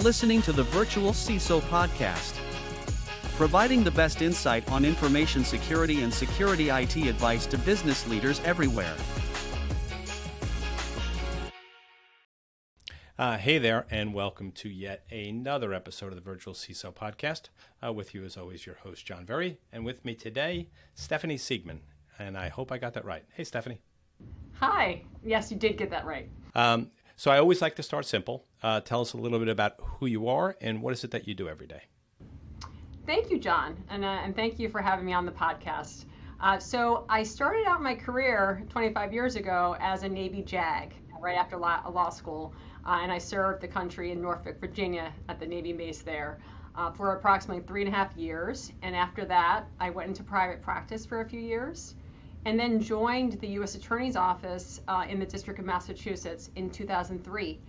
listening to the Virtual CISO podcast, providing the best insight on information security and security IT advice to business leaders everywhere. Hey there, and welcome to yet another episode of the Virtual CISO podcast. With you, as always, your host, John Verry, and with me today, Stephanie Siegmann. And I hope I got that right. Hey, Stephanie. Hi. Yes, you did get that right. So I always like to start simple. Tell us a little bit about who you are and what is it that you do every day. Thank you, John, and thank you for having me on the podcast. So I started out my career 25 years ago as a Navy JAG, right after law school, and I served the country in Norfolk, Virginia at the Navy base there for approximately 3.5 years. And after that, I went into private practice for a few years, and then joined the U.S. Attorney's Office in the District of Massachusetts in 2003.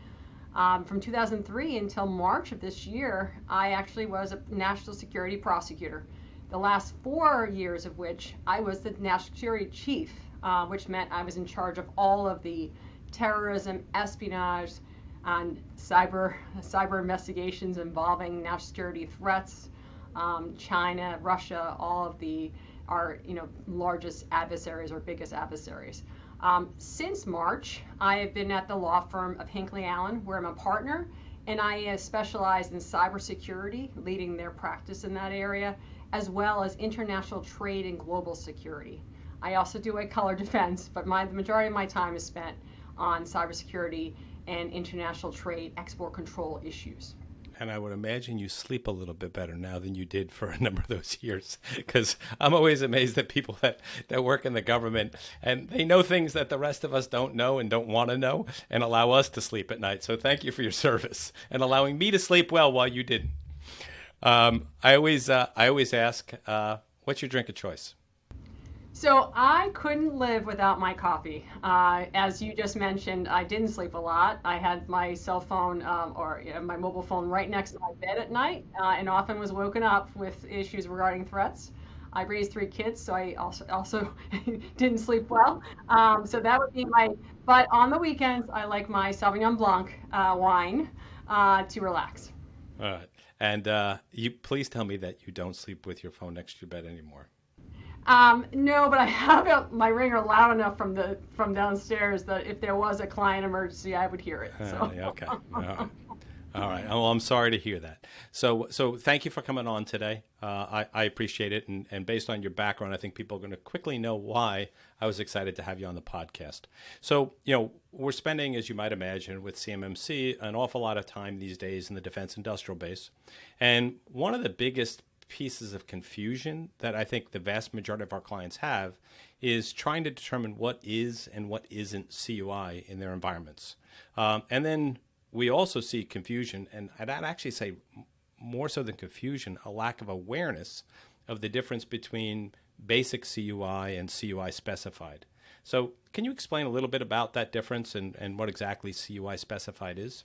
From 2003 until March of this year, I actually was a national security prosecutor. The last 4 years of which I was the national security chief, which meant I was in charge of all of the terrorism, espionage, and cyber investigations involving national security threats, China, Russia, all of our largest adversaries or biggest adversaries. Since March, I have been at the law firm of Hinckley Allen, where I'm a partner, and I specialize in cybersecurity, leading their practice in that area, as well as international trade and global security. I also do white collar defense, but the majority of my time is spent on cybersecurity and international trade export control issues. And I would imagine you sleep a little bit better now than you did for a number of those years, because I'm always amazed at people that work in the government and they know things that the rest of us don't know and don't want to know and allow us to sleep at night. So thank you for your service and allowing me to sleep well while you didn't. I always ask, what's your drink of choice? So I couldn't live without my coffee. As you just mentioned, I didn't sleep a lot. I had my cell phone my mobile phone right next to my bed at night, and often was woken up with issues regarding threats. I raised 3 kids, so I also didn't sleep well. So that would be but on the weekends, I like my Sauvignon Blanc wine to relax. All right. And you please tell me that you don't sleep with your phone next to your bed anymore. No, but I have my ringer loud enough from downstairs that if there was a client emergency, I would hear it. So. Okay. All right. Well, I'm sorry to hear that. So thank you for coming on today. I appreciate it. And based on your background, I think people are going to quickly know why I was excited to have you on the podcast. So, we're spending, as you might imagine, with CMMC, an awful lot of time these days in the defense industrial base. And one of the biggest pieces of confusion that I think the vast majority of our clients have is trying to determine what is and what isn't CUI in their environments. And then we also see confusion, and I'd actually say more so than confusion, a lack of awareness of the difference between basic CUI and CUI specified. So can you explain a little bit about that difference and what exactly CUI specified is?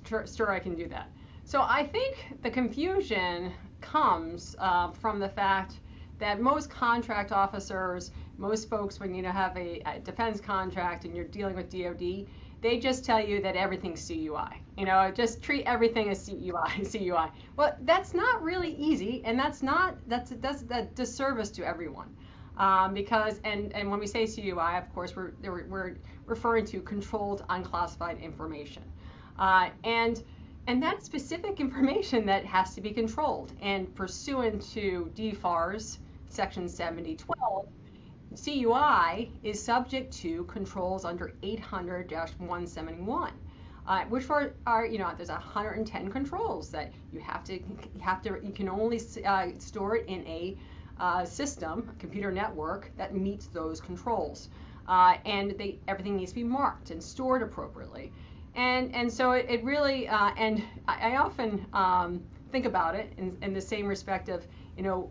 Sure, I can do that. So I think the confusion comes from the fact that most contract officers, most folks, when you have a defense contract and you're dealing with DoD, they just tell you that everything's CUI. Just treat everything as CUI. Well, that's not really easy, and that's a disservice to everyone. Because when we say CUI, of course, we're referring to controlled unclassified information, and that's specific information that has to be controlled. And pursuant to DFARS Section 7012, CUI is subject to controls under 800-171, which are there's 110 controls that you can only store it in a system, a computer network that meets those controls, and everything needs to be marked and stored appropriately. And so it really, and I often think about it in the same respect of,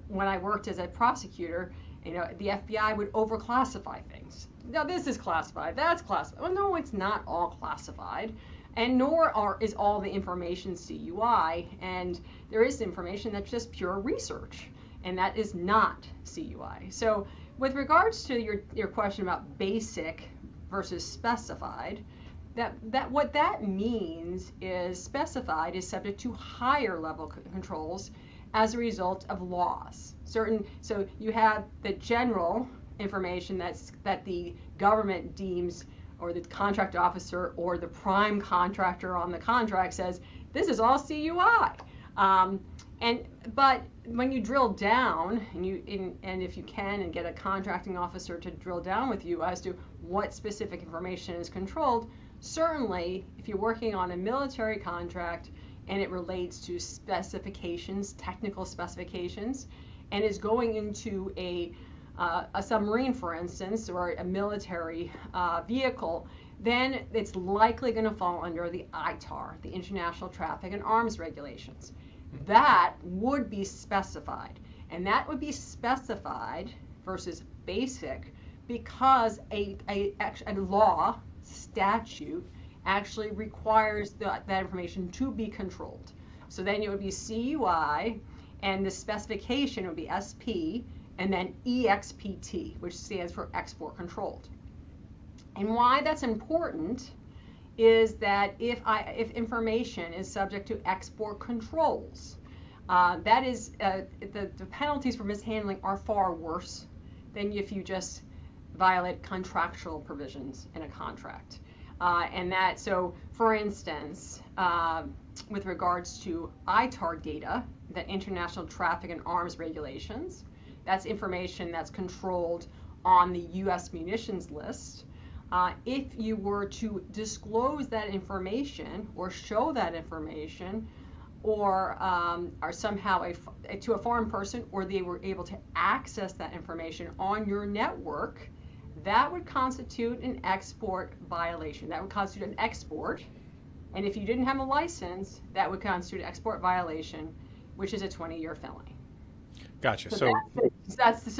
when I worked as a prosecutor, the FBI would overclassify things. No, this is classified, that's classified. Well, no, it's not all classified, and nor is all the information CUI, and there is information that's just pure research, and that is not CUI. So with regards to your question about basic versus specified, what that means is specified is subject to higher level controls as a result of laws. So you have the general information that the government deems, or the contract officer or the prime contractor on the contract says, this is all CUI. But when you drill down, and if you can, and get a contracting officer to drill down with you as to what specific information is controlled, certainly if you're working on a military contract and it relates to specifications, technical specifications, and is going into a submarine, for instance, or a military vehicle, then it's likely going to fall under the ITAR, the International Traffic in Arms Regulations. That would be specified, and that would be specified versus basic because a law, statute, actually requires that information to be controlled. So then it would be CUI, and the specification would be SP, and then EXPT, which stands for export controlled. And why that's important is that if information is subject to export controls, that is the penalties for mishandling are far worse than if you just violate contractual provisions in a contract. So for instance, with regards to ITAR data, the International Traffic in Arms Regulations, that's information that's controlled on the U.S. munitions list. If you were to disclose that information or show that information, or somehow to a foreign person, or they were able to access that information on your network, that would constitute an export violation. That would constitute an export, and if you didn't have a license, that would constitute an export violation, which is a 20-year felony. Gotcha. So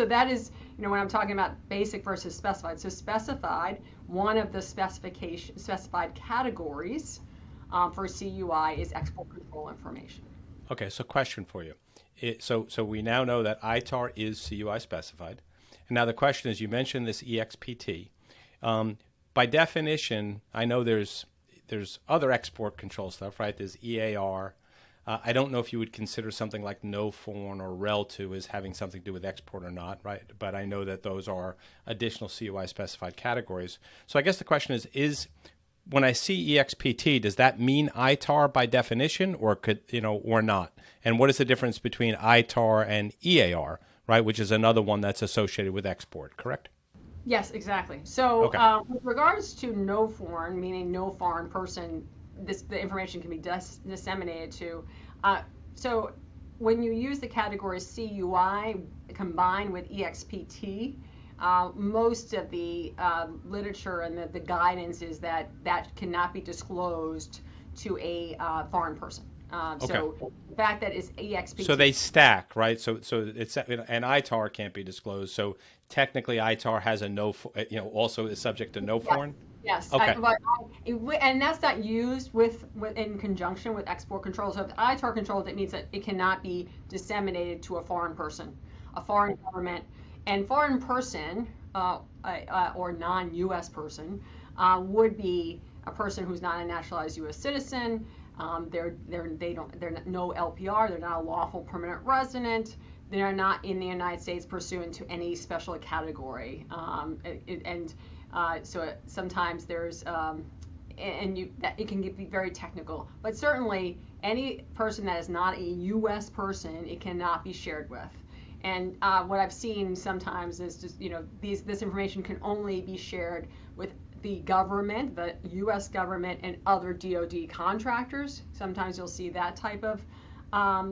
that is, when I'm talking about basic versus specified. So specified, one of the specified categories for CUI is export control information. Okay, so question for you. So we now know that ITAR is CUI specified. And now the question is, you mentioned this EXPT. By definition, I know there's other export control stuff, right? There's EAR. I don't know if you would consider something like NOFORM or REL2 as having something to do with export or not, right? But I know that those are additional CUI specified categories. So I guess the question is when I see EXPT, does that mean ITAR by definition, or or not? And what is the difference between ITAR and EAR, right? Which is another one that's associated with export, correct? Yes, exactly. So okay. With regards to NOFORM, meaning no foreign person, the information can be disseminated to. So when you use the category CUI combined with EXPT, most of the literature and the guidance is that cannot be disclosed to a foreign person. Okay. So the fact that it's EXPT. So they stack, right? So it's, and ITAR can't be disclosed. So technically ITAR has also is subject to NOFORM. Yes. Okay. And that's not used in conjunction with export control. So if ITAR controlled, it means that it cannot be disseminated to a foreign person, a foreign government, and foreign person or non-U.S. person would be a person who's not a naturalized U.S. citizen. They're no LPR. They're not a lawful permanent resident. They're not in the United States pursuant to any special category. So sometimes there's, it can be very technical, but certainly any person that is not a U.S. person, it cannot be shared with. And what I've seen sometimes is just, this information can only be shared with the government, the U.S. government, and other DoD contractors. Sometimes you'll see that type of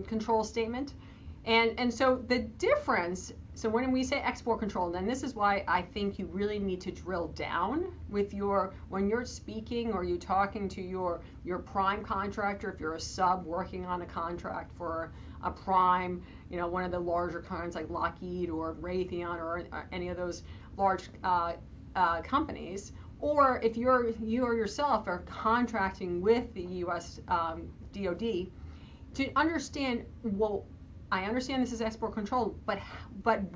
control statement. And so the difference, so when we say export control, then this is why I think you really need to drill down with when you're speaking or you're talking to your prime contractor, if you're a sub working on a contract for a prime, one of the larger kinds like Lockheed or Raytheon or any of those large companies, or if you or yourself are contracting with the U.S. DoD, to understand, well, I understand this is export controlled, but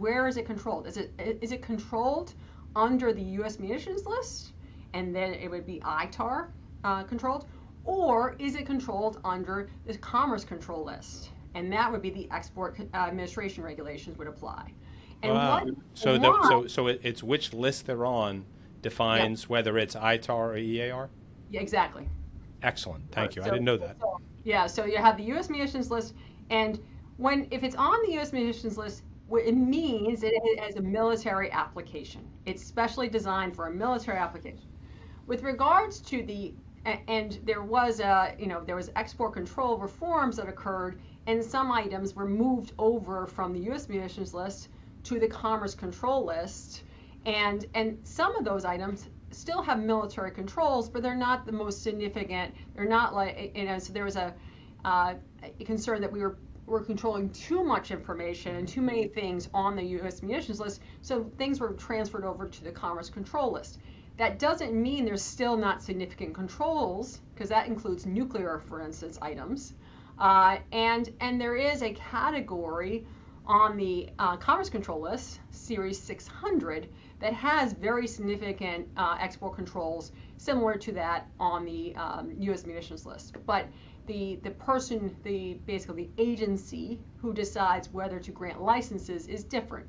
where is it controlled? Is it controlled under the U.S. munitions list, and then it would be ITAR, controlled, or is it controlled under the Commerce Control List? And that would be the export administration regulations would apply. And it's which list they're on defines whether it's ITAR or EAR? Yeah, exactly. Excellent. Thank you. I didn't know that. So you have the U.S. munitions list, and if it's on the U.S. munitions list, it means it is a military application. It's specially designed for a military application. With regards to and there was export control reforms that occurred, and some items were moved over from the U.S. munitions list to the Commerce Control List, and some of those items still have military controls, but they're not the most significant. They're not like, so there was a concern that we were controlling too much information and too many things on the U.S. munitions list, so things were transferred over to the Commerce Control List. That doesn't mean there's still not significant controls, because that includes nuclear, for instance, items. And there is a category on the Commerce Control List, Series 600, that has very significant export controls similar to that on the U.S. munitions list. But the person, basically the agency who decides whether to grant licenses is different.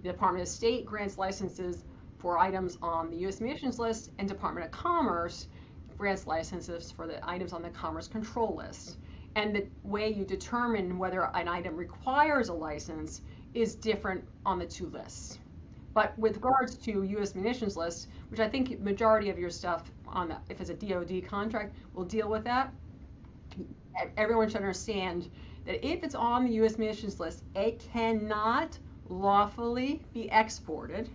The Department of State grants licenses for items on the U.S. munitions list, and Department of Commerce grants licenses for the items on the Commerce Control List. And the way you determine whether an item requires a license is different on the two lists. But with regards to U.S. munitions list, which I think majority of your stuff if it's a DoD contract, will deal with that, everyone should understand that if it's on the U.S. munitions list, it cannot lawfully be exported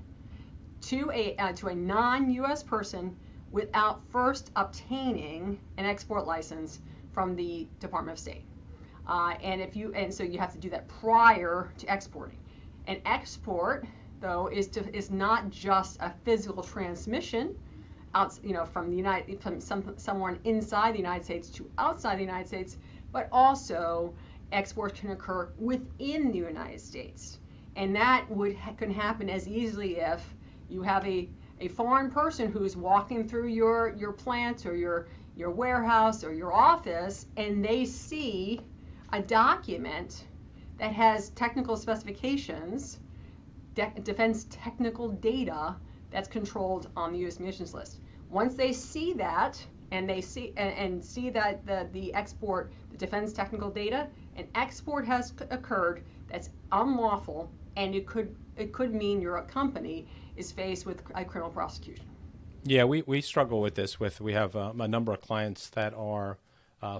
to a non-U.S. person without first obtaining an export license from the Department of State. So you have to do that prior to exporting. An export, though, is not just a physical transmission from someone inside the United States to outside the United States, but also export can occur within the United States. And that can happen as easily if you have a foreign person who's walking through your plant or your warehouse or your office, and they see a document that has technical specifications, defense technical data that's controlled on the U.S. munitions list. Once they see that, and they see that the export, the defense technical data, an export has occurred that's unlawful, and it could mean your company is faced with a criminal prosecution. Yeah, we struggle with this. We have a number of clients that are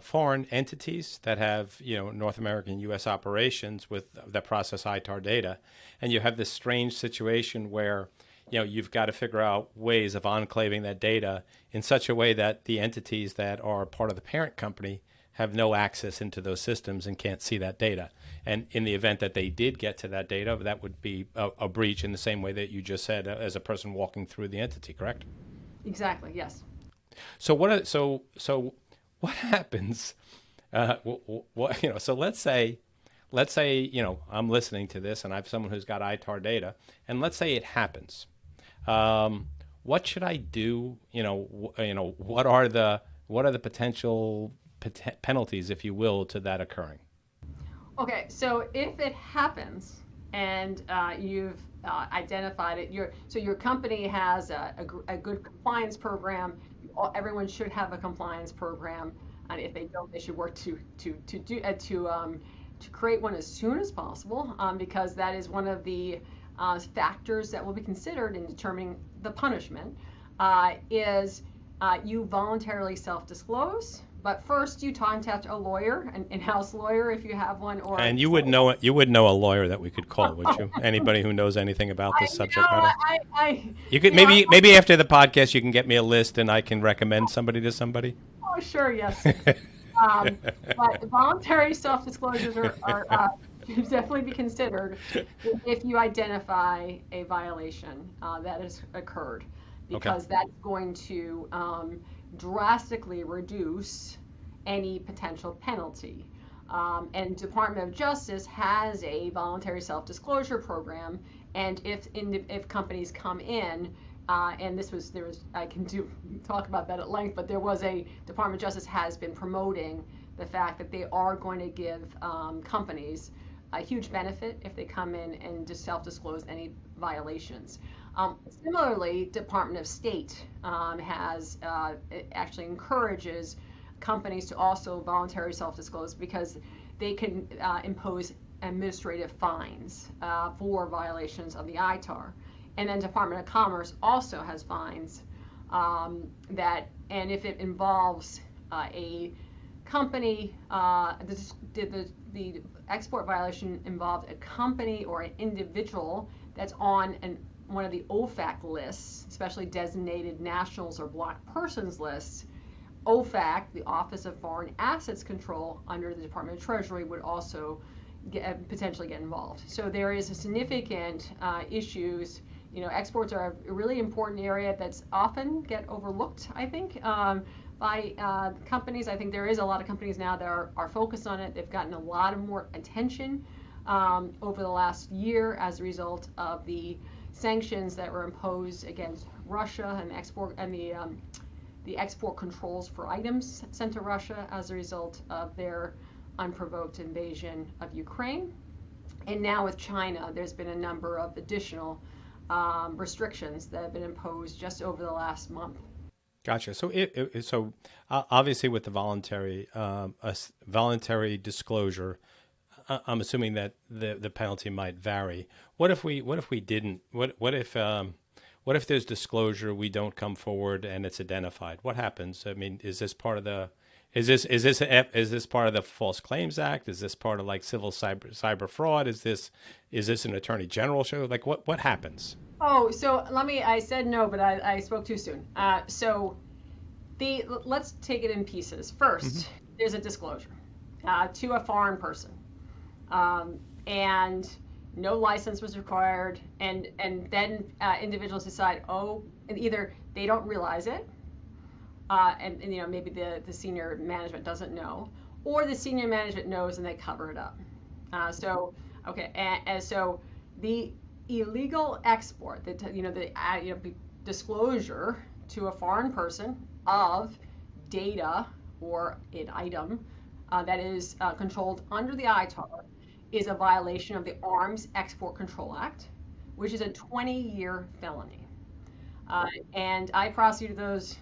foreign entities that have North American U.S. operations that process ITAR data, and you have this strange situation where you've got to figure out ways of enclaving that data in such a way that the entities that are part of the parent company have no access into those systems and can't see that data. And in the event that they did get to that data, that would be a breach in the same way that you just said, as a person walking through the entity, correct? Exactly. Yes. So what happens? So let's say I'm listening to this and I have someone who's got ITAR data, and let's say it happens. What should I do? What are the potential penalties, if you will, to that occurring? Okay, so if it happens and you've identified it, your company has a good compliance program. Everyone should have a compliance program, and if they don't, they should work to create one as soon as possible, because that is one of the factors that will be considered in determining the punishment. You voluntarily self-disclose. But first, you contact a lawyer, an in-house lawyer if you have one, or you would know a lawyer that we could call, would you? Anybody who knows anything about this subject matter. You could maybe after the podcast you can get me a list and I can recommend somebody to somebody. Oh, sure, yes. But voluntary self-disclosures are should definitely be considered if you identify a violation that has occurred, because that's going to drastically reduce any potential penalty. And Department of Justice has a voluntary self-disclosure program, and if companies come in and I can talk about that at length, but there was Department of Justice has been promoting the fact that they are going to give companies a huge benefit if they come in and just self-disclose any violations. Similarly, Department of State has actually encourages companies to also voluntarily self-disclose because they can impose administrative fines for violations of the ITAR. And then Department of Commerce also has fines and if it involves a company, the export violation involved a company or an individual that's on one of the OFAC lists, especially designated nationals or block persons lists. OFAC, the Office of Foreign Assets Control under the Department of Treasury, would also potentially get involved. So there is a significant issues. Exports are a really important area that's often get overlooked, I think, by companies. I think there is a lot of companies now that are focused on it. They've gotten a lot of more attention over the last year as a result of the sanctions that were imposed against Russia and the export controls for items sent to Russia as a result of their unprovoked invasion of Ukraine. And now with China, there's been a number of additional restrictions that have been imposed just over the last month. Gotcha. So obviously with the voluntary disclosure, I'm assuming that the penalty might vary. What if we didn't? What if there's disclosure, we don't come forward, and it's identified? What happens? I mean, is this part of the Is this part of the False Claims Act? Is this part of like civil cyber fraud? Is this an attorney general show? Like what happens? Oh, so I said no, but I spoke too soon. Let's take it in pieces. First, there's a disclosure to a foreign person, and no license was required, and then individuals decide, and either they don't realize it, and maybe the senior management doesn't know, or the senior management knows and they cover it up. So the illegal export, the disclosure to a foreign person of data or an item that is controlled under the ITAR is a violation of the Arms Export Control Act, which is a 20-year felony. And I prosecuted those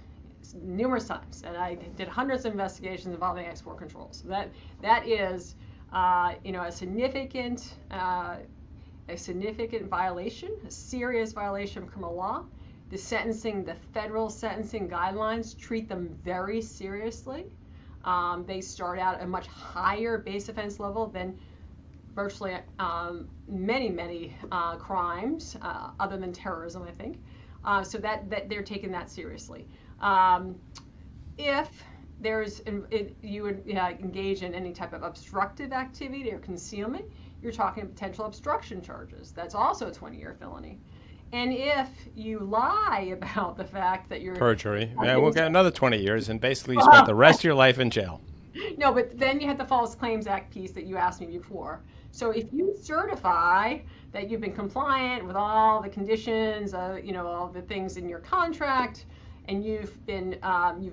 numerous times, and I did hundreds of investigations involving export controls. That is, a significant violation, a serious violation of criminal law. The federal sentencing guidelines treat them very seriously. They start out at a much higher base offense level than virtually many crimes, other than terrorism, I think. So that they're taking that seriously. If you would engage in any type of obstructive activity or concealment, you're talking potential obstruction charges. That's also a 20-year felony. And if you lie about the fact that you're perjury, we'll get another 20 years, and basically you spent the rest of your life in jail. No, but then you had the False Claims Act piece that you asked me before. So if you certify that you've been compliant with all the conditions, all the things in your contract, and you've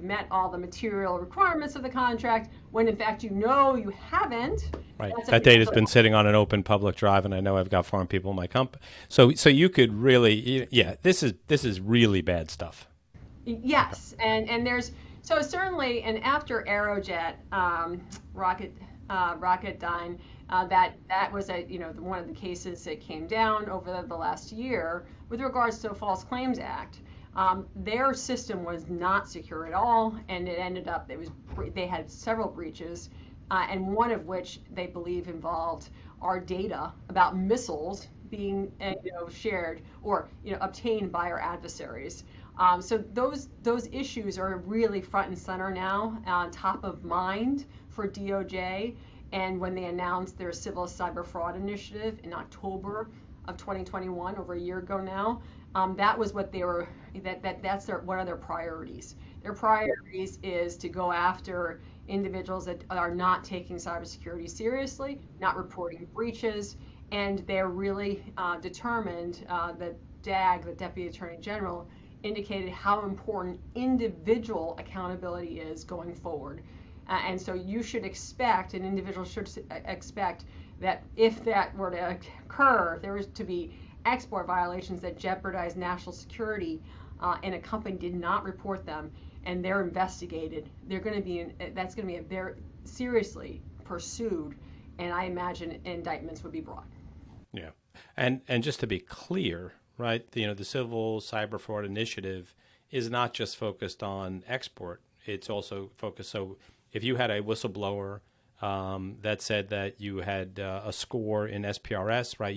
met all the material requirements of the contract, when in fact you haven't. Right. That data's been sitting on an open public drive, and I know I've got foreign people in my company. So you could really, this is really bad stuff. Yes, and there's certainly, and after Aerojet Rocketdyne, that was one of the cases that came down over the last year with regards to the False Claims Act. Their system was not secure at all, and it ended up they had several breaches, and one of which they believe involved our data about missiles being shared or obtained by our adversaries. So those issues are really front and center now, on top of mind for DOJ. And when they announced their civil cyber fraud initiative in October of 2021, over a year ago now, that was what they were. That's one of their priorities. Their priorities is to go after individuals that are not taking cybersecurity seriously, not reporting breaches, and they're really determined that DAG, the Deputy Attorney General, indicated how important individual accountability is going forward. And so you should expect, an individual should expect that if that were to occur, if there was to be export violations that jeopardize national security, and a company did not report them, and they're investigated, that's going to be a very seriously pursued, and I imagine indictments would be brought. Yeah, and just to be clear, right? The Civil Cyber Fraud Initiative is not just focused on export; it's also focused. So if you had a whistleblower that said that you had a score in SPRS, right?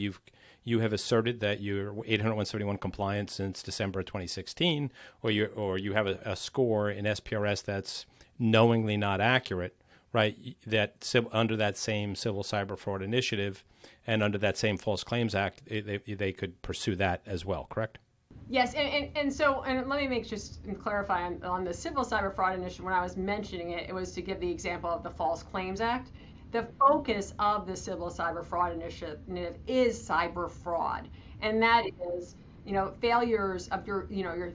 You have asserted that you're 800-171 compliant since December 2016, or you have a score in SPRS that's knowingly not accurate, right? That under that same Civil Cyber Fraud Initiative and under that same False Claims Act, they could pursue that as well, correct? Yes, and let me clarify on the Civil Cyber Fraud Initiative. When I was mentioning it, it was to give the example of the False Claims Act. The focus of the Civil Cyber Fraud Initiative is cyber fraud, and that is, failures of your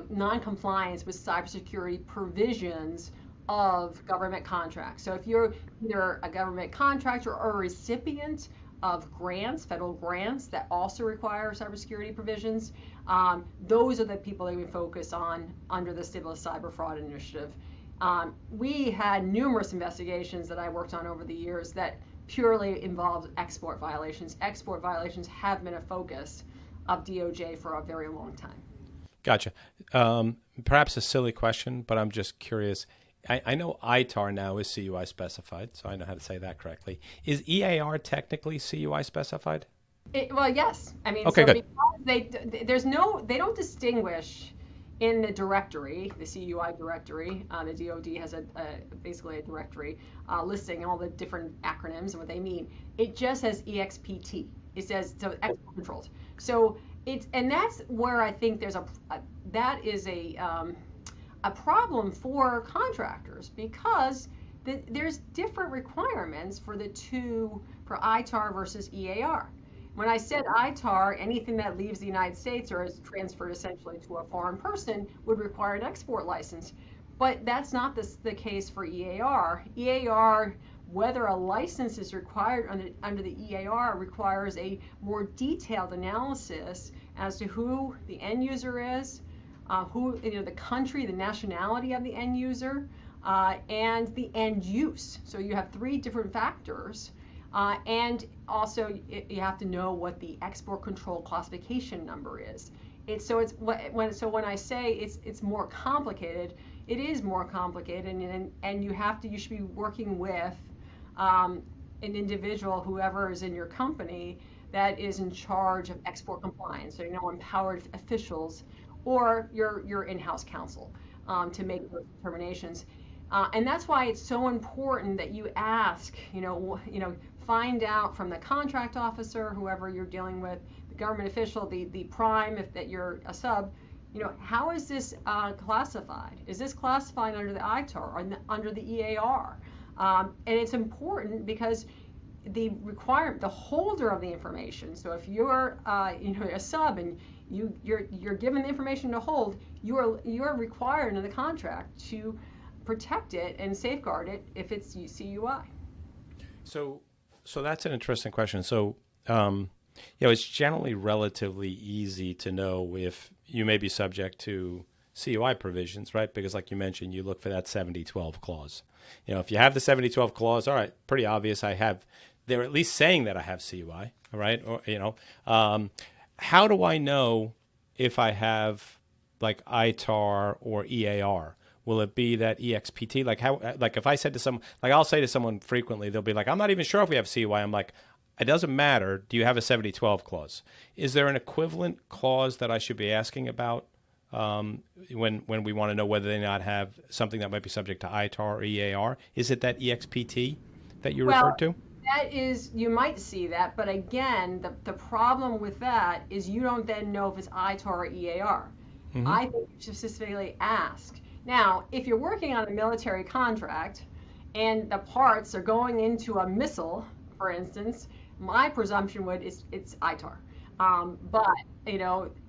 non-compliance with cybersecurity provisions of government contracts. So if you're either a government contractor or a recipient of grants, federal grants that also require cybersecurity provisions, those are the people that we focus on under the Civil Cyber Fraud Initiative. We had numerous investigations that I worked on over the years that purely involved export violations. Export violations have been a focus of DOJ for a very long time. Gotcha. Perhaps a silly question, but I'm just curious. I know ITAR now is CUI specified, so I know how to say that correctly. Is EAR technically CUI specified? Well, yes. I mean, okay, so good. because they don't distinguish in the directory, the CUI directory. The DoD has basically a directory listing all the different acronyms and what they mean. It just says EXPT. It says so export controls. So and that's where I think there's a problem for contractors, because there's different requirements for the two, for ITAR versus EAR. When I said ITAR, anything that leaves the United States or is transferred essentially to a foreign person would require an export license. But that's not the case for EAR. EAR, whether a license is required under the EAR, requires a more detailed analysis as to who the end user is, the country, the nationality of the end user, and the end use. So you have three different factors. And also, you have to know what the export control classification number is. When I say it's more complicated, it is more complicated, and you should be working with an individual, whoever is in your company, that is in charge of export compliance. So empowered officials, or your in-house counsel to make those determinations. And that's why it's so important that you ask, find out from the contract officer, whoever you're dealing with, the government official, the prime, if that you're a sub, how is this classified? Is this classified under the ITAR or under the EAR? And it's important because the holder of the information. So if you're a sub and you're given the information to hold, you're required under the contract to protect it and safeguard it if it's CUI. So that's an interesting question. So, it's generally relatively easy to know if you may be subject to CUI provisions, right? Because like you mentioned, you look for that 7012 clause. If you have the 7012 clause, all right, pretty obvious they're at least saying that I have CUI, all right? Or, how do I know if I have like ITAR or EAR? Will it be that EXPT? Like if I said to someone, I'll say to someone frequently, they'll be like, I'm not even sure if we have CUI. I'm like, it doesn't matter. Do you have a 7012 clause? Is there an equivalent clause that I should be asking about when we want to know whether they not have something that might be subject to ITAR or EAR? Is it that EXPT that you referred to? That is, you might see that, but again, the problem with that is you don't then know if it's ITAR or EAR. Mm-hmm. I think you should specifically ask. Now, if you're working on a military contract and the parts are going into a missile, for instance, my presumption it's ITAR. But,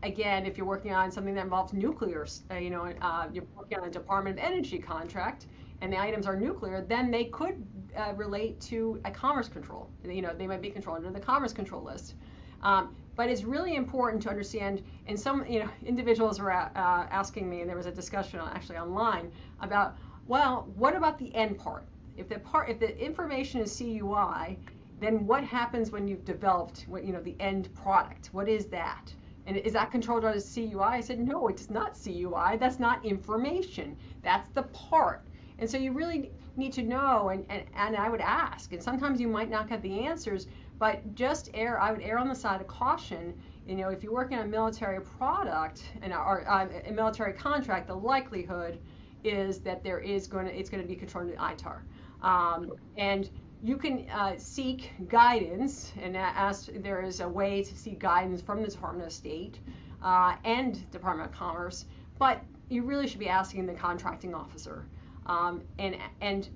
again, if you're working on something that involves nuclear, you're working on a Department of Energy contract and the items are nuclear, then they could relate to a commerce control. They might be controlled under the commerce control list. But it's really important to understand, and some individuals were asking me, and there was a discussion actually online about, well, what about the end part? If the information is CUI, then what happens when you've developed the end product? What is that? And is that controlled under CUI? I said, no, it's not CUI. That's not information. That's the part. And so you really need to know, and I would ask, and sometimes you might not get the answers, but I would err on the side of caution. If you're working on a military product or a military contract, the likelihood is that it's going to be controlled in ITAR. And you can seek guidance and ask. There is a way to seek guidance from the Department of State and Department of Commerce, but you really should be asking the contracting officer. And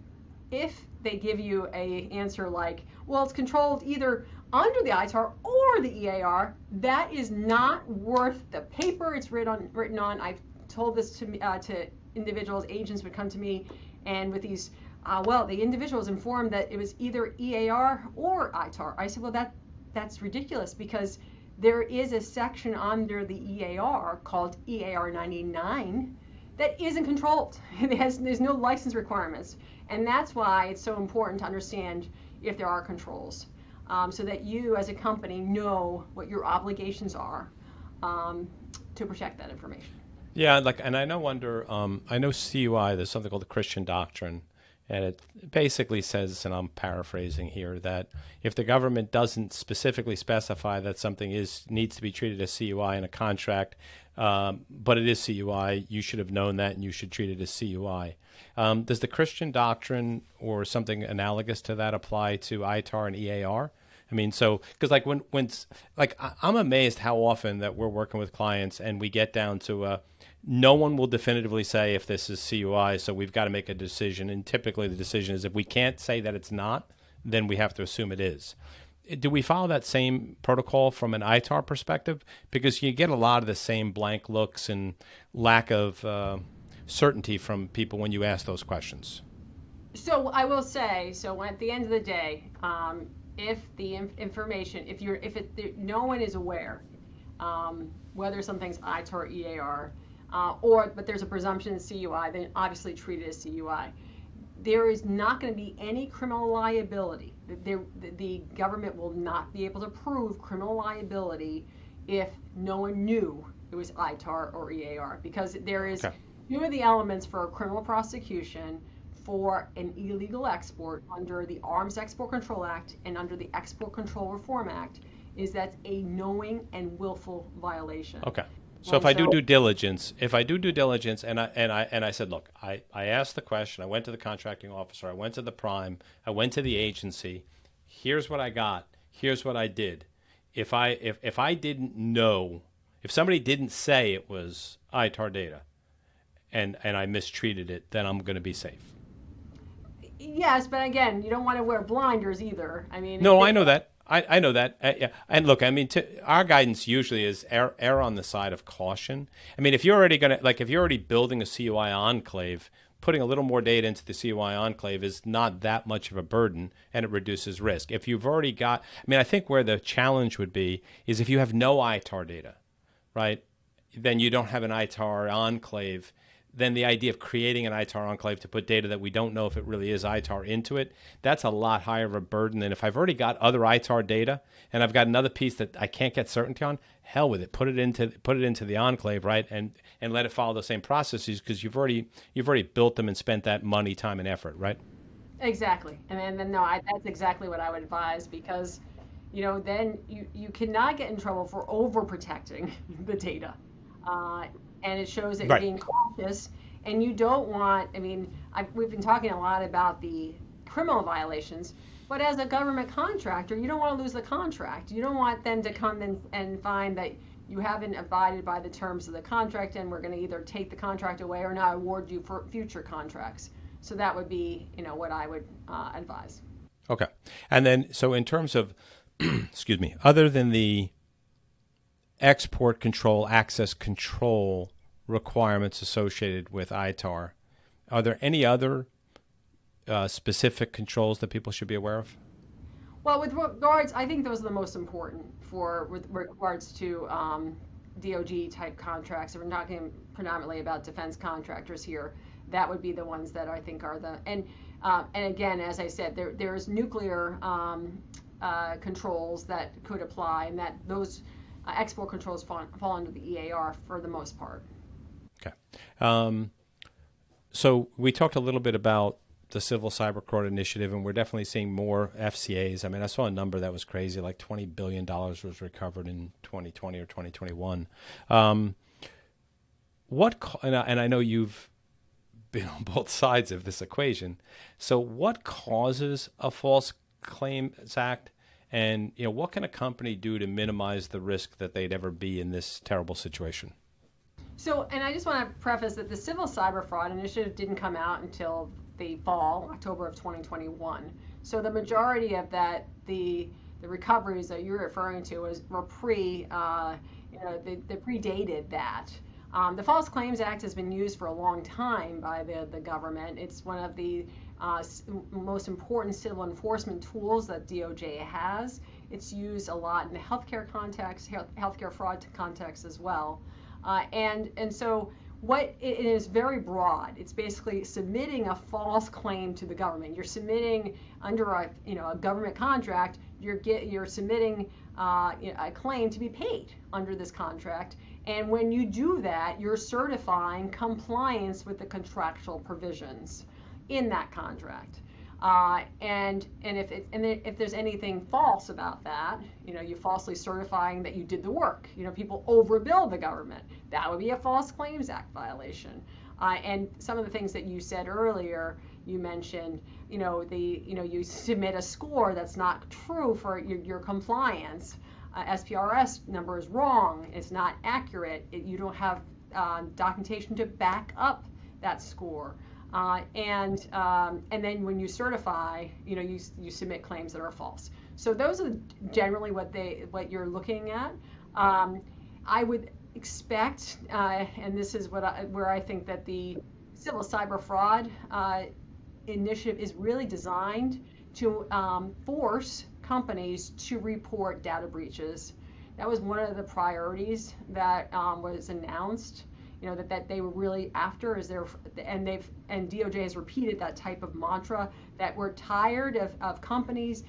if they give you a answer like, well, it's controlled either under the ITAR or the EAR, that is not worth the paper it's written on. I've told this to individuals. Agents would come to me, and with these, the individual was informed that it was either EAR or ITAR. I said, well, that's ridiculous, because there is a section under the EAR called EAR 99 that isn't controlled. There's no license requirements. And that's why it's so important to understand if there are controls, so that you as a company know what your obligations are to protect that information. Yeah, and I know I know CUI, there's something called the Christian doctrine, and it basically says, and I'm paraphrasing here, that if the government doesn't specifically specify that something needs to be treated as CUI in a contract, but it is CUI, you should have known that and you should treat it as CUI. Does the Christian doctrine or something analogous to that apply to ITAR and EAR? I mean, so, because I'm amazed how often that we're working with clients and we get down to no one will definitively say if this is CUI, so we've got to make a decision. And typically the decision is if we can't say that it's not, then we have to assume it is. Do we follow that same protocol from an ITAR perspective? Because you get a lot of the same blank looks and lack of certainty from people when you ask those questions. So I will say, at the end of the day, if the information, no one is aware whether something's ITAR or EAR, but there's a presumption in CUI, then obviously treat it as CUI. There is not going to be any criminal liability. The government will not be able to prove criminal liability if no one knew it was ITAR or EAR, because there is two of the elements for a criminal prosecution for an illegal export under the Arms Export Control Act and under the Export Control Reform Act is that's a knowing and willful violation. Okay. So if I do due diligence, and I said, look, I asked the question, I went to the contracting officer, I went to the prime, I went to the agency, here's what I got, here's what I did. If I didn't know, if somebody didn't say it was ITAR data and I mistreated it, then I'm going to be safe. Yes, but again, you don't want to wear blinders either. I mean, no, I know that. I know that. Yeah. And look, I mean, our guidance usually is err on the side of caution. I mean, if you're already building a CUI enclave, putting a little more data into the CUI enclave is not that much of a burden, and it reduces risk. If you've already got, I think where the challenge would be is if you have no ITAR data, right? Then you don't have an ITAR enclave. Then the idea of creating an ITAR enclave to put data that we don't know if it really is ITAR into it, that's a lot higher of a burden than if I've already got other ITAR data and I've got another piece that I can't get certainty on. Hell with it, put it into the enclave, right, and let it follow the same processes, because you've already built them and spent that money, time, and effort, right? Exactly, and then that's exactly what I would advise, because then you cannot get in trouble for overprotecting the data. And it shows that you're being cautious, and you don't want, we've been talking a lot about the criminal violations, but as a government contractor, you don't want to lose the contract. You don't want them to come in and find that you haven't abided by the terms of the contract, and we're going to either take the contract away or not award you for future contracts. So that would be, what I would advise. Okay. And then, so in terms of, excuse me, other than the export control, access control requirements associated with ITAR. Are there any other specific controls that people should be aware of? Well, with regards, I think those are the most important with regards to DOD type contracts. If we're talking predominantly about defense contractors here, that would be the ones that I think are and again, as I said, there's nuclear controls that could apply, and that those export controls fall under the EAR for the most part. Okay. So we talked a little bit about the Civil Cyber Court Initiative, and we're definitely seeing more FCAs. I mean, I saw a number that was crazy, like $20 billion was recovered in 2020 or 2021. And I know you've been on both sides of this equation. So what causes a False Claims Act? And what can a company do to minimize the risk that they'd ever be in this terrible situation? So, and I just want to preface that the Civil Cyber Fraud Initiative didn't come out until the fall, October of 2021. So the majority of that, the recoveries that you're referring to were they predated that. The False Claims Act has been used for a long time by the government. It's one of the most important civil enforcement tools that DOJ has. It's used a lot in the healthcare context, healthcare fraud context as well. And so what it is very broad. It's basically submitting a false claim to the government. You're submitting under a government contract. You're submitting a claim to be paid under this contract. And when you do that, you're certifying compliance with the contractual provisions in that contract. And if there's anything false about that, you're falsely certifying that you did the work. People overbill the government. That would be a False Claims Act violation. And some of the things that you said earlier, you mentioned, you submit a score that's not true for your compliance. SPRS number is wrong. It's not accurate. You don't have documentation to back up that score. And then when you certify, you submit claims that are false. So those are generally what you're looking at. I would expect, and this is where I think that the Civil Cyber Fraud Initiative is really designed to force companies to report data breaches. That was one of the priorities that was announced. That they were really after and DOJ has repeated that type of mantra, that we're tired of companies,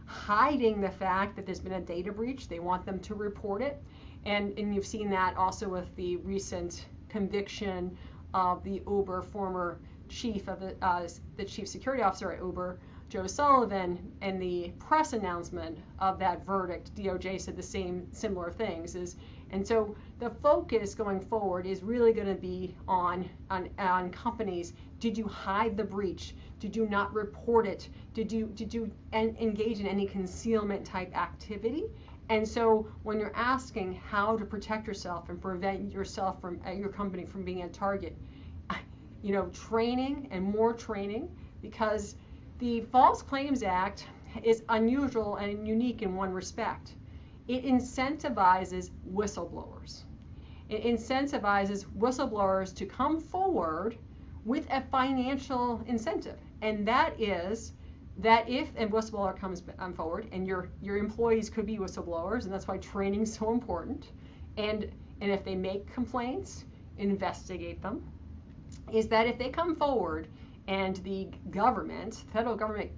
hiding the fact that there's been a data breach. They want them to report it. And you've seen that also with the recent conviction of the Uber former chief of the chief security officer at Uber, Joe Sullivan, and the press announcement of that verdict. DOJ said the similar things. And so the focus going forward is really going to be on companies. Did you hide the breach? Did you not report it? Did you engage in any concealment type activity? And so when you're asking how to protect yourself and prevent yourself from your company from being a target, training and more training, because the False Claims Act is unusual and unique in one respect. It incentivizes whistleblowers. It incentivizes whistleblowers to come forward with a financial incentive. And that is that if a whistleblower comes forward, and your employees could be whistleblowers, and that's why training is so important, and if they make complaints, investigate them, is that if they come forward and the federal government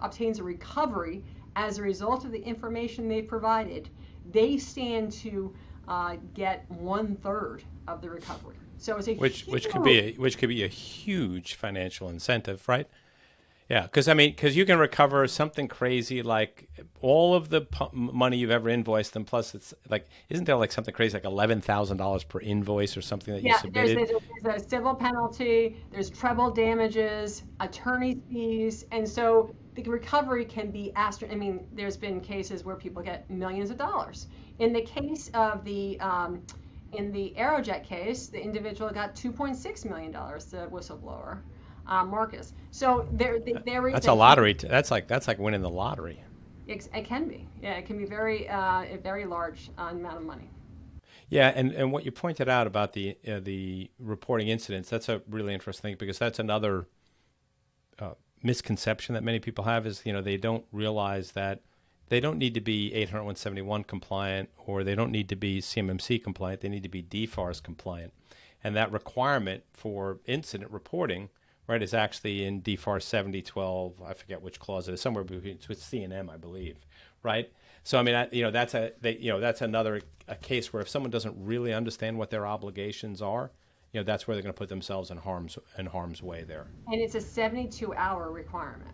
obtains a recovery as a result of the information they provided, they stand to get 1/3 of the recovery. So it's which could be a huge financial incentive, right? Yeah, because you can recover something crazy like all of the money you've ever invoiced, and plus it's like, isn't there like something crazy like $11,000 per invoice or something that you submitted? There's a civil penalty, there's treble damages, attorney fees, and so the recovery can be there's been cases where people get millions of dollars. In the case of in the Aerojet case, the individual got $2.6 million, the whistleblower. Marcus. So that's a lottery. That's like winning the lottery. It can be. Yeah, it can be a very large amount of money. Yeah, and what you pointed out about the reporting incidents, that's a really interesting thing, because that's another misconception that many people have, is they don't realize that they don't need to be 80171 compliant, or they don't need to be CMMC compliant. They need to be DFARS compliant, and that requirement for incident reporting, right, is actually in DFARS 7012. I forget which clause it is, somewhere between, it's with C&M, I believe, right? So I mean, that's another case where if someone doesn't really understand what their obligations are, that's where they're going to put themselves in harm's way there. And it's a 72-hour requirement.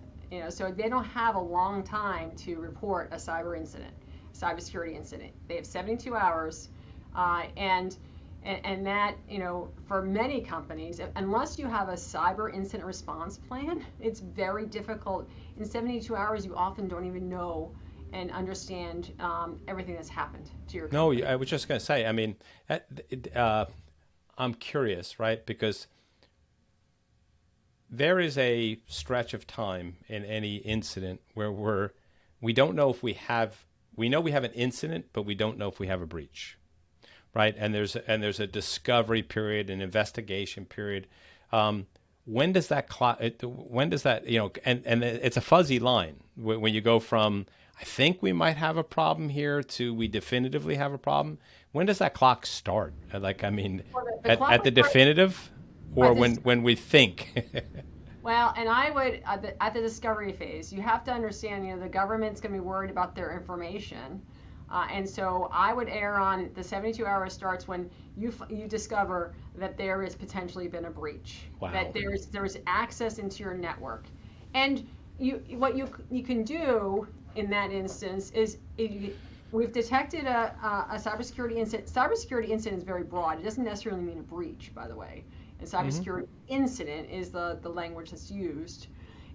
So they don't have a long time to report a cyber incident, cybersecurity incident. They have 72 hours, and that, for many companies, unless you have a cyber incident response plan, it's very difficult. In 72 hours, you often don't even know and understand everything that's happened to your company. No, I was just going to say, I mean, I'm curious, right? Because there is a stretch of time in any incident where we don't know if we know we have an incident, but we don't know if we have a breach, right? And there's a discovery period, an investigation period. When does that and it's a fuzzy line when you go from, I think we might have a problem here, to we definitively have a problem. When does that clock start? Like, I mean, at the definitive, or when we think? Well, and I would, at the discovery phase, you have to understand, the government's going to be worried about their information. And so I would err on the 72 hours starts when you discover that there has potentially been a breach, wow, that there's access into your network. And what you can do in that instance is, we've detected a cybersecurity incident. Cybersecurity incident is very broad. It doesn't necessarily mean a breach, by the way. A cybersecurity incident is the language that's used.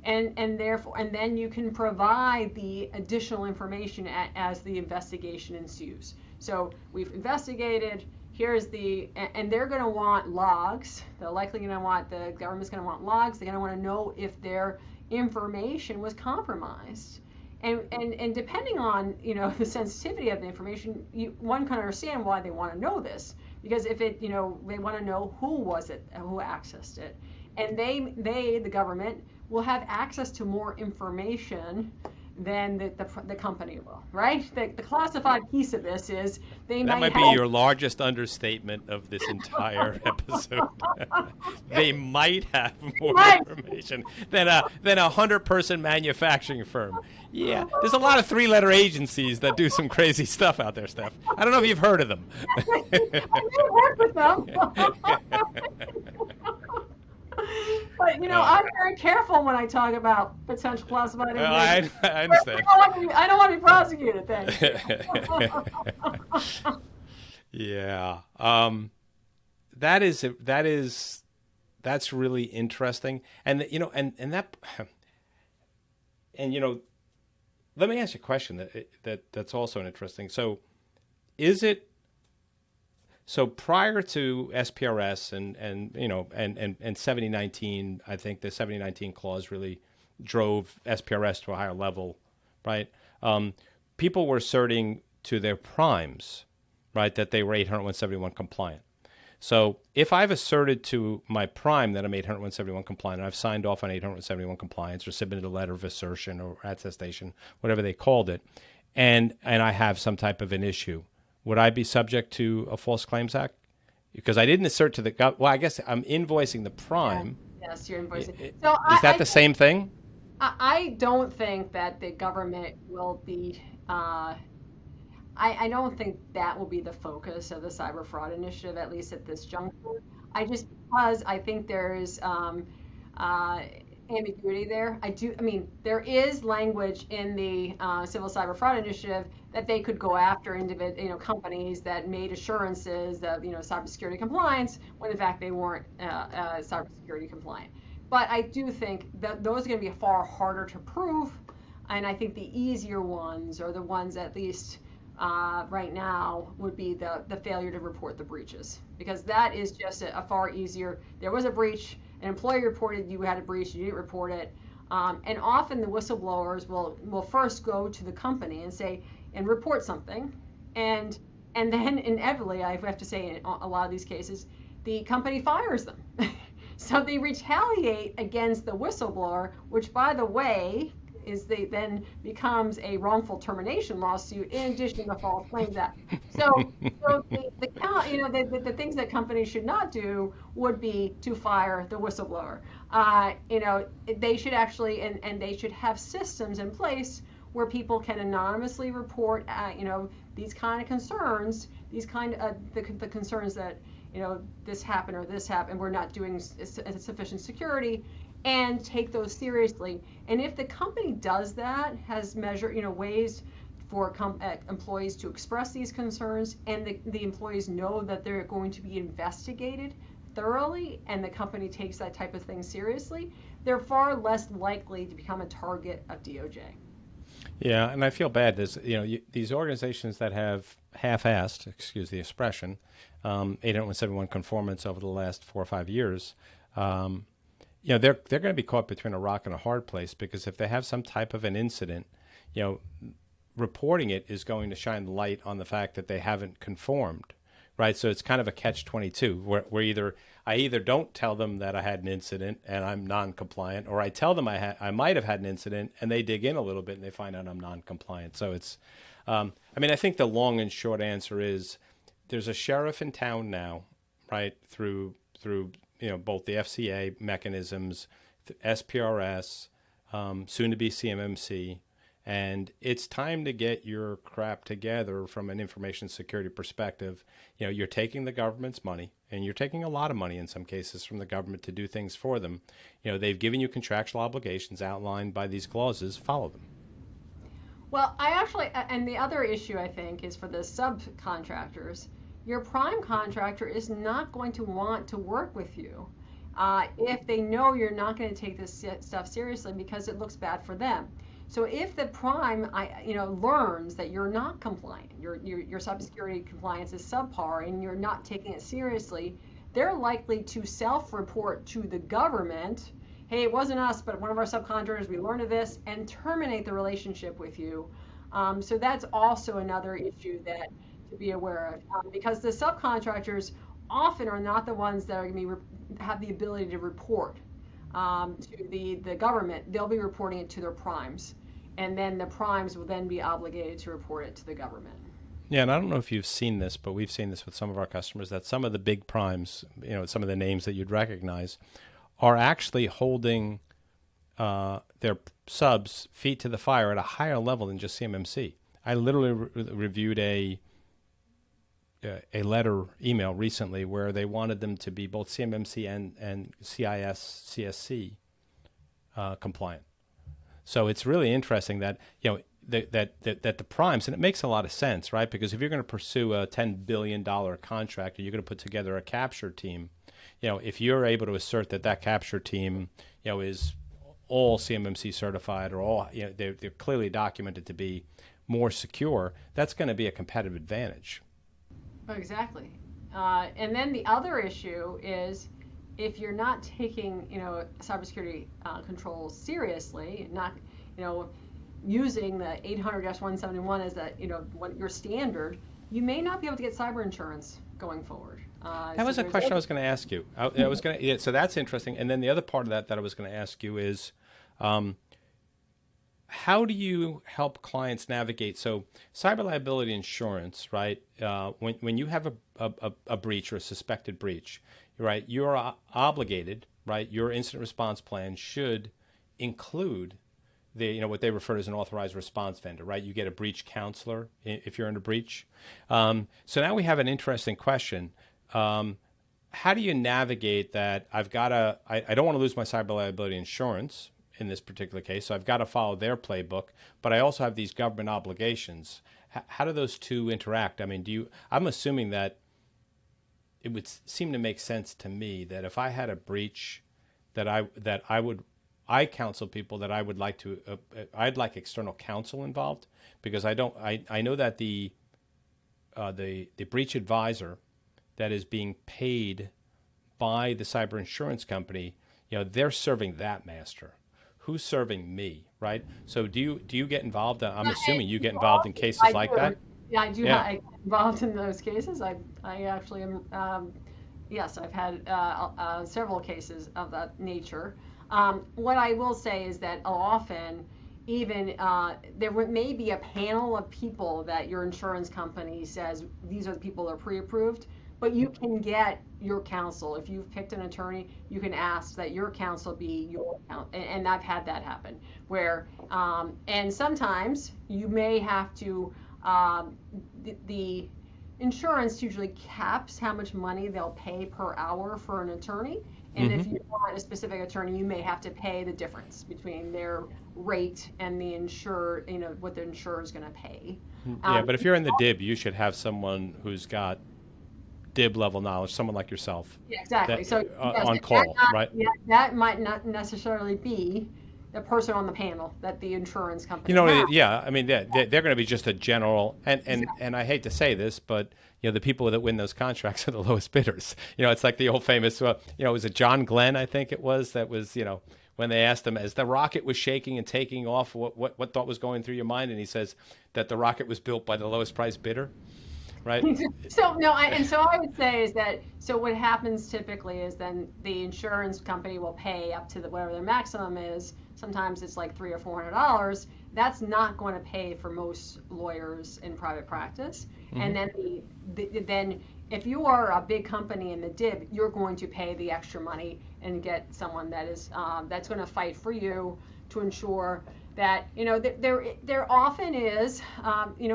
And therefore, and then you can provide the additional information as the investigation ensues. So we've investigated, and they're going to want logs. They're likely going to want, the government's going to want logs. They're going to want to know if their information was compromised. And depending on, the sensitivity of the information, one can understand why they want to know this. Because if they want to know who was it, who accessed it. And the government, will have access to more information than the company will, right? The classified piece of this is that might be your largest understatement of this entire episode. They might have more information than a 100-person manufacturing firm. Yeah, there's a lot of 3-letter agencies that do some crazy stuff out there, Steph. I don't know if you've heard of them. I may work with them. But, I'm very careful when I talk about potential classified information. I understand. I don't want to be prosecuted, thanks. Yeah. That's really interesting. And, let me ask you a question that's also interesting. So So prior to SPRS and 7019, I think the 7019 clause really drove SPRS to a higher level, right? People were asserting to their primes, right, that they were 80171 compliant. So if I've asserted to my prime that I'm 80171 compliant, and I've signed off on 80171 compliance or submitted a letter of assertion or attestation, whatever they called it, and I have some type of an issue, would I be subject to a False Claims Act? Because I didn't assert to the government. Well, I guess I'm invoicing the prime. Yeah. Yes, you're invoicing. Is that the same thing? I don't think that the government will be. I don't think that will be the focus of the cyber fraud initiative, at least at this juncture. Because I think there is ambiguity there. There is language in the Civil Cyber Fraud Initiative that they could go after companies that made assurances of cybersecurity compliance when in fact they weren't cybersecurity compliant. But I do think that those are going to be far harder to prove, and I think the easier ones, or the ones at least right now, would be the failure to report the breaches, because that is just a far easier. There was a breach. An employee reported you had a breach, you didn't report it, and often the whistleblowers will first go to the company and say and report something, and And then inevitably, I have to say, in a lot of these cases, the company fires them. So they retaliate against the whistleblower, which, by the way, then becomes a wrongful termination lawsuit in addition to the False Claims Act. So the things that companies should not do would be to fire the whistleblower. They should actually, and they should have systems in place where people can anonymously report, these kind of concerns, the concerns that, this happened or this happened, we're not doing sufficient security, and take those seriously. And if the company does that, has ways for employees to express these concerns, and the employees know that they're going to be investigated thoroughly, and the company takes that type of thing seriously, they're far less likely to become a target of DOJ. Yeah, and I feel bad. There's, these organizations that have half-assed, excuse the expression, 80171 conformance over the last 4 or 5 years, they're going to be caught between a rock and a hard place, because if they have some type of an incident, reporting it is going to shine the light on the fact that they haven't conformed, right? So it's kind of a catch-22, where I either don't tell them that I had an incident and I'm non-compliant, or I tell them I might have had an incident and they dig in a little bit and they find out I'm non-compliant. So it's, I think the long and short answer is there's a sheriff in town now, right, through both the FCA mechanisms, SPRS, soon to be CMMC, and it's time to get your crap together from an information security perspective. You're taking the government's money, and you're taking a lot of money in some cases from the government to do things for them. They've given you contractual obligations outlined by these clauses. Follow them. Well, and the other issue, I think, is for the subcontractors. Your prime contractor is not going to want to work with you if they know you're not going to take this stuff seriously, because it looks bad for them. So if the prime, learns that you're not compliant, your cybersecurity compliance is subpar, and you're not taking it seriously, they're likely to self-report to the government, hey, it wasn't us, but one of our subcontractors, we learned of this, and terminate the relationship with you. So that's also another issue that to be aware of, because the subcontractors often are not the ones that are going to have the ability to report to the government. They'll be reporting it to their primes, and then the primes will then be obligated to report it to the government. Yeah, and I don't know if you've seen this, but we've seen this with some of our customers, that some of the big primes, some of the names that you'd recognize, are actually holding their subs' feet to the fire at a higher level than just CMMC. I literally reviewed a email recently where they wanted them to be both CMMC and CSC compliant. So it's really interesting that that the primes, and it makes a lot of sense, right? Because if you're going to pursue a $10 billion contract and you're going to put together a capture team, if you're able to assert that capture team, is all CMMC certified, or all, they're clearly documented to be more secure, that's going to be a competitive advantage. Exactly. And then the other issue is, if you're not taking, cybersecurity controls seriously, not, using the 800-171 as what your standard, you may not be able to get cyber insurance going forward. That was a question I was going to ask you. So that's interesting. And then the other part of that I was going to ask you is, how do you help clients navigate? So cyber liability insurance, right? When you have a breach or a suspected breach, right, you're obligated, right? Your incident response plan should include what they refer to as an authorized response vendor, right? You get a breach counselor if you're in a breach. So now we have an interesting question. How do you navigate that? I don't want to lose my cyber liability insurance in this particular case, so I've got to follow their playbook, but I also have these government obligations. How do those two interact? I'm assuming that it would seem to make sense to me that if I had a breach, I counsel people that I would like to, I'd like external counsel involved, because I know that the breach advisor that is being paid by the cyber insurance company, they're serving that master. Who's serving me, right? So do you get involved? I'm assuming you get involved in cases like that. Yeah, I do. Yeah. I get involved in those cases. I actually am. Yes, I've had several cases of that nature. What I will say is that often, even there may be a panel of people that your insurance company says these are the people that are pre-approved, but you can get your counsel. If you've picked an attorney, you can ask that your counsel be your counsel. And I've had that happen where, and sometimes you may have to, the insurance usually caps how much money they'll pay per hour for an attorney. And if you want a specific attorney, you may have to pay the difference between their rate and the insurer, what the insurer is going to pay. Yeah, but if you're in the DIB, you should have someone who's got DIB level knowledge, someone like yourself. Yeah, exactly. That, So yes, on call, right? Yeah, that might not necessarily be the person on the panel that the insurance company. Yeah, I mean, they're going to be just a general, and I hate to say this, but the people that win those contracts are the lowest bidders. It's like the old famous, was it John Glenn? I think it was that was when they asked him as the rocket was shaking and taking off, what thought was going through your mind, and he says that the rocket was built by the lowest price bidder. Right. So I would say is that what happens typically is then the insurance company will pay up to whatever their maximum is. Sometimes it's like $300 or $400. That's not going to pay for most lawyers in private practice. And then then if you are a big company in the DIB, you're going to pay the extra money and get someone that is that's going to fight for you to ensure that there often is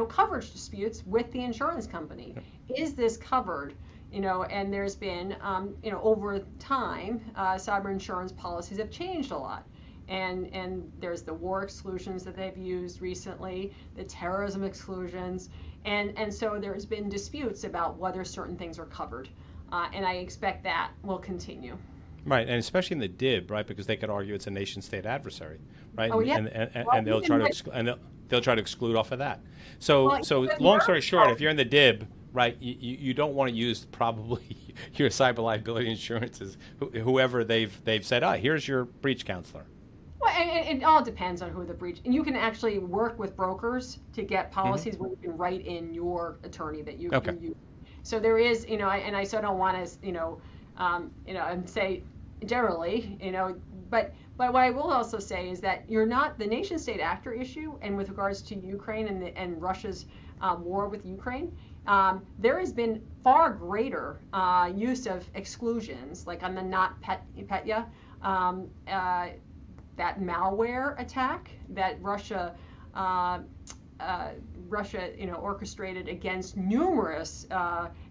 coverage disputes with the insurance company. Is this covered? And there's been over time cyber insurance policies have changed a lot. And there's the war exclusions that they've used recently, the terrorism exclusions, and so there's been disputes about whether certain things are covered, and I expect that will continue. Right, and especially in the DIB, right, because they could argue it's a nation-state adversary, right? Oh, yeah. And they'll try to they'll try to exclude off of that. So long story short, if you're in the DIB, right, you don't want to use probably your cyber liability insurances, whoever they've said, here's your breach counselor. Well, and it all depends on who the breach. And you can actually work with brokers to get policies where you can write in your attorney that you can use. So there is, and I so don't want to, and say generally, but what I will also say is that you're not the nation-state actor issue. And with regards to Ukraine and Russia's war with Ukraine, there has been far greater use of exclusions, like on the NotPetya. That malware attack that Russia orchestrated against numerous,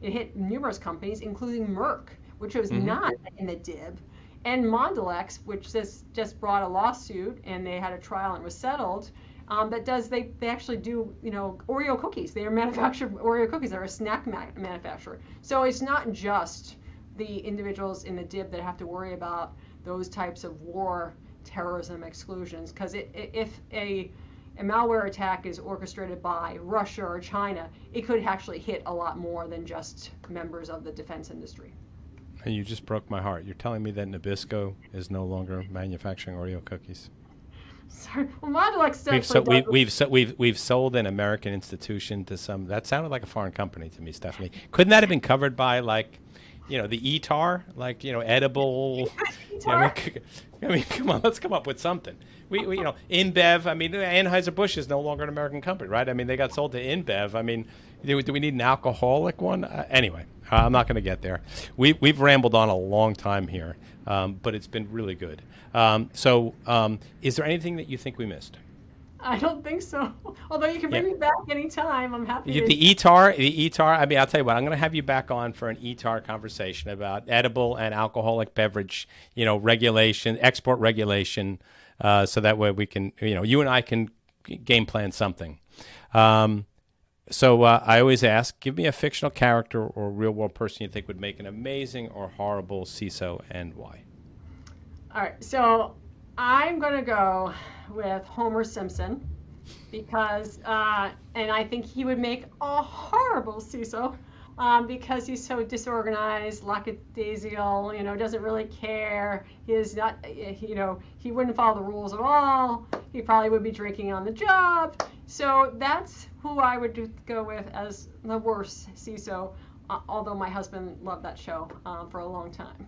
it hit numerous companies, including Merck, which was not in the DIB, and Mondelez, which just brought a lawsuit and they had a trial and it was settled. They actually do Oreo cookies. They manufacture Oreo cookies. They're a snack manufacturer. So it's not just the individuals in the DIB that have to worry about those types of war terrorism exclusions, because if a malware attack is orchestrated by Russia or China, it could actually hit a lot more than just members of the defense industry. And you just broke my heart. You're telling me that Nabisco is no longer manufacturing Oreo cookies? Sorry, well, Mondelez still. We've sold an American institution to some. That sounded like a foreign company to me, Stephanie. Couldn't that have been covered by the EATAR, edible? I mean, come on, let's come up with something. We InBev. I mean, Anheuser-Busch is no longer an American company, right? I mean, they got sold to InBev. I mean, do we need an alcoholic one? Anyway, I'm not going to get there. We've rambled on a long time here, but it's been really good. So, is there anything that you think we missed? I don't think so. Although you can bring me back anytime. I'm happy. The EATAR. I mean, I'll tell you what. I'm going to have you back on for an EATAR conversation about edible and alcoholic beverage, regulation, export regulation, so that way we can, you and I can game plan something. So I always ask, give me a fictional character or real world person you think would make an amazing or horrible CISO, and why. All right. So I'm going to go with Homer Simpson because, and I think he would make a horrible CISO because he's so disorganized, lackadaisical, doesn't really care. He is not, he wouldn't follow the rules at all. He probably would be drinking on the job. So that's who I would go with as the worst CISO, although my husband loved that show for a long time.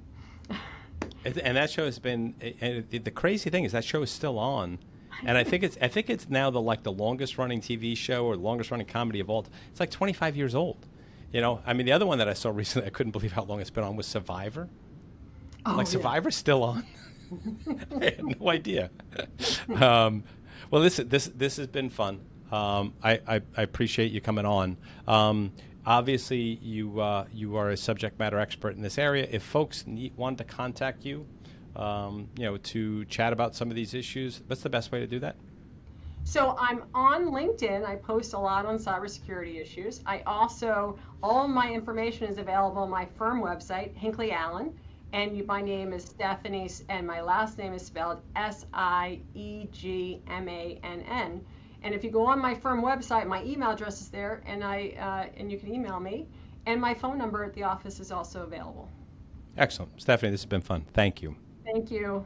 And that show has been, and the crazy thing is that show is still on. And I think it's now the longest running TV show or the longest running comedy of all. It's like 25 years old. I mean, the other one that I saw recently, I couldn't believe how long it's been on, was Survivor. Oh, Survivor's still on. I had no idea. Well, listen, this has been fun. I appreciate you coming on. Obviously, you are a subject matter expert in this area. If folks want to contact you, to chat about some of these issues, what's the best way to do that? So I'm on LinkedIn. I post a lot on cybersecurity issues. All my information is available on my firm website, Hinckley Allen, and my name is Stephanie, and my last name is spelled Siegmann. And if you go on my firm website, my email address is there, and you can email me. And my phone number at the office is also available. Excellent. Stephanie, this has been fun. Thank you. Thank you.